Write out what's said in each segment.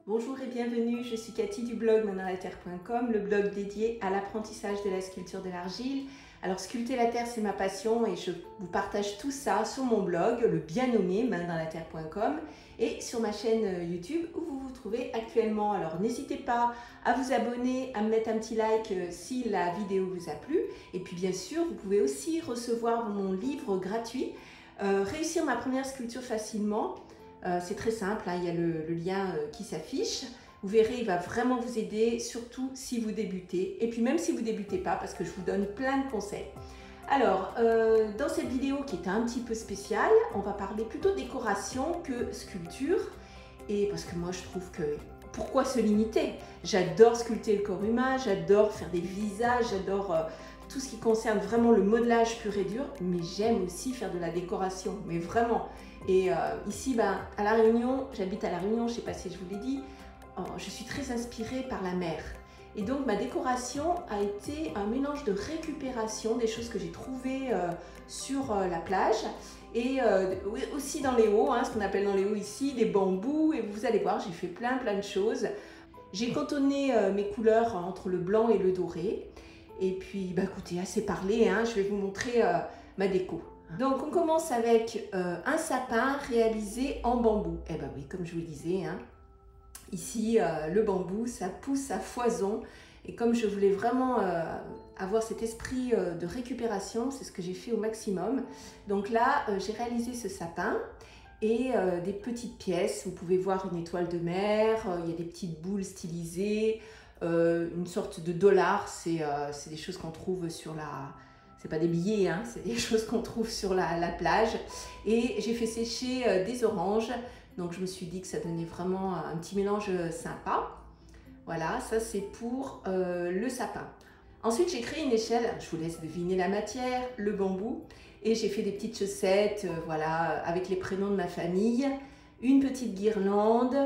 Bonjour et bienvenue, je suis Cathy du blog maindansla-terre.com, le blog dédié à l'apprentissage de la sculpture de l'argile. Alors sculpter la terre c'est ma passion et je vous partage tout ça sur mon blog, le bien nommé maindansla-terre.com et sur ma chaîne YouTube où vous vous trouvez actuellement. Alors n'hésitez pas à vous abonner, à me mettre un petit like si la vidéo vous a plu et puis bien sûr vous pouvez aussi recevoir mon livre gratuit Réussir ma première sculpture facilement. C'est très simple, hein, il y a le lien qui s'affiche. Vous verrez, il va vraiment vous aider, surtout si vous débutez. Et puis même si vous ne débutez pas, parce que je vous donne plein de conseils. Alors, dans cette vidéo qui est un petit peu spéciale, on va parler plutôt décoration que sculpture. Et parce que moi, je trouve que pourquoi se limiter? J'adore sculpter le corps humain, j'adore faire des visages, j'adore tout ce qui concerne vraiment le modelage pur et dur. Mais j'aime aussi faire de la décoration, mais vraiment. Et ici, à La Réunion, j'habite à La Réunion, je ne sais pas si je vous l'ai dit, je suis très inspirée par la mer. Et donc ma décoration a été un mélange de récupération, des choses que j'ai trouvées sur la plage et aussi dans les hauts, hein, ce qu'on appelle dans les hauts ici, des bambous. Et vous allez voir, j'ai fait plein de choses. J'ai cantonné mes couleurs entre le blanc et le doré. Et puis, écoutez, assez parlé, hein, je vais vous montrer ma déco. Donc on commence avec un sapin réalisé en bambou. Eh ben oui, comme je vous le disais, hein, ici le bambou ça pousse à foison et comme je voulais vraiment avoir cet esprit de récupération, c'est ce que j'ai fait au maximum. Donc là j'ai réalisé ce sapin et des petites pièces. Vous pouvez voir une étoile de mer, il y a des petites boules stylisées, une sorte de dollar, c'est des choses qu'on trouve sur la... C'est pas des billets, hein, c'est des choses qu'on trouve sur la plage. Et j'ai fait sécher des oranges. Donc je me suis dit que ça donnait vraiment un petit mélange sympa. Voilà, ça c'est pour le sapin. Ensuite j'ai créé une échelle, je vous laisse deviner la matière, le bambou. Et j'ai fait des petites chaussettes, voilà, avec les prénoms de ma famille. Une petite guirlande,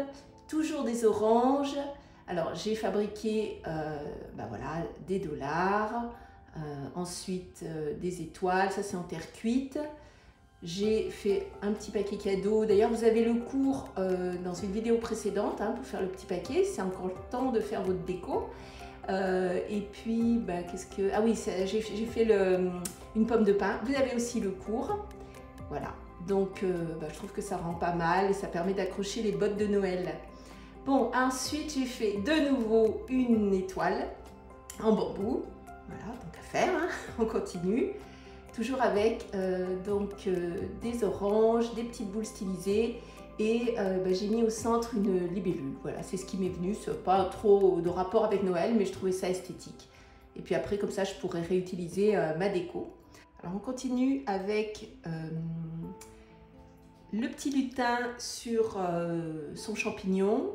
toujours des oranges. Alors j'ai fabriqué voilà, des dollars. Ensuite des étoiles, ça c'est en terre cuite. J'ai fait un petit paquet cadeau. D'ailleurs vous avez le cours dans une vidéo précédente hein, pour faire le petit paquet. C'est encore le temps de faire votre déco. Et puis qu'est-ce que... Ah oui, j'ai fait une pomme de pin. Vous avez aussi le cours. Voilà, donc je trouve que ça rend pas mal et ça permet d'accrocher les bottes de Noël. Bon, ensuite j'ai fait de nouveau une étoile en bambou. Voilà, donc à faire, hein. On continue. Toujours avec des oranges, des petites boules stylisées et j'ai mis au centre une libellule. Voilà, c'est ce qui m'est venu. C'est pas trop de rapport avec Noël, mais je trouvais ça esthétique. Et puis après, comme ça, je pourrais réutiliser ma déco. Alors on continue avec le petit lutin sur son champignon.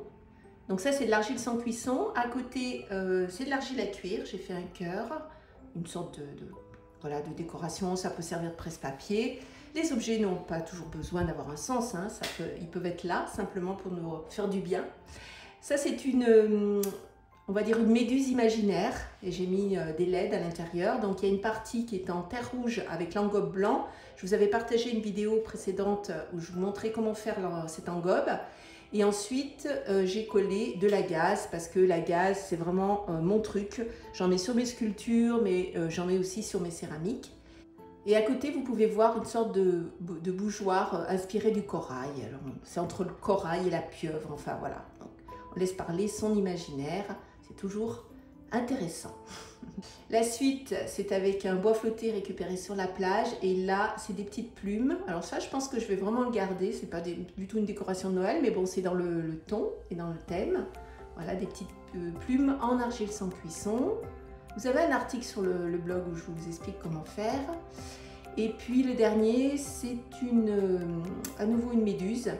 Donc ça c'est de l'argile sans cuisson, à côté c'est de l'argile à cuire, j'ai fait un cœur, une sorte de décoration, ça peut servir de presse-papier. Les objets n'ont pas toujours besoin d'avoir un sens, hein, ils peuvent être là simplement pour nous faire du bien. Ça c'est on va dire une méduse imaginaire et j'ai mis des LED à l'intérieur. Donc il y a une partie qui est en terre rouge avec l'engobe blanc. Je vous avais partagé une vidéo précédente où je vous montrais comment faire cette engobe. Et ensuite, j'ai collé de la gaze parce que la gaze, c'est vraiment mon truc. J'en ai sur mes sculptures, mais j'en ai aussi sur mes céramiques. Et à côté, vous pouvez voir une sorte de bougeoir inspiré du corail. C'est entre le corail et la pieuvre, enfin voilà. Donc, on laisse parler son imaginaire, c'est toujours intéressant. La suite, c'est avec un bois flotté récupéré sur la plage et là, c'est des petites plumes. Alors ça, je pense que je vais vraiment le garder. C'est pas du tout une décoration de Noël, mais bon, c'est dans le ton et dans le thème. Voilà, des petites plumes en argile sans cuisson. Vous avez un article sur le blog où je vous explique comment faire. Et puis le dernier, c'est à nouveau une méduse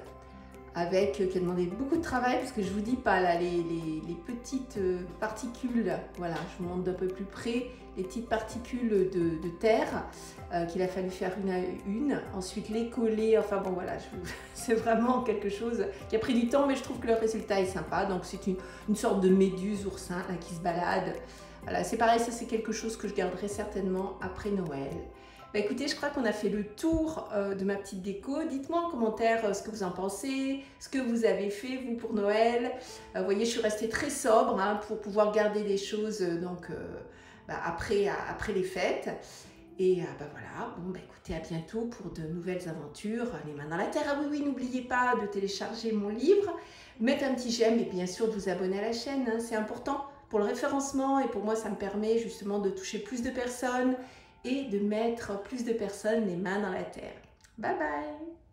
qui a demandé beaucoup de travail parce que je vous dis pas là les petites particules, voilà, je vous montre d'un peu plus près les petites particules de terre qu'il a fallu faire une à une, ensuite les coller, enfin bon voilà, c'est vraiment quelque chose qui a pris du temps mais je trouve que le résultat est sympa. Donc c'est une sorte de méduse oursin là, qui se balade. Voilà, c'est pareil, ça c'est quelque chose que je garderai certainement après Noël. Bah écoutez, je crois qu'on a fait le tour de ma petite déco. Dites-moi en commentaire ce que vous en pensez, ce que vous avez fait vous pour Noël. Vous voyez, je suis restée très sobre hein, pour pouvoir garder des choses après les fêtes. Et bah voilà, bon bah écoutez, à bientôt pour de nouvelles aventures, les mains dans la terre. Ah oui, oui, n'oubliez pas de télécharger mon livre, mettre un petit j'aime et bien sûr de vous abonner à la chaîne, hein, c'est important pour le référencement et pour moi ça me permet justement de toucher plus de personnes et de mettre plus de personnes les mains dans la terre. Bye bye!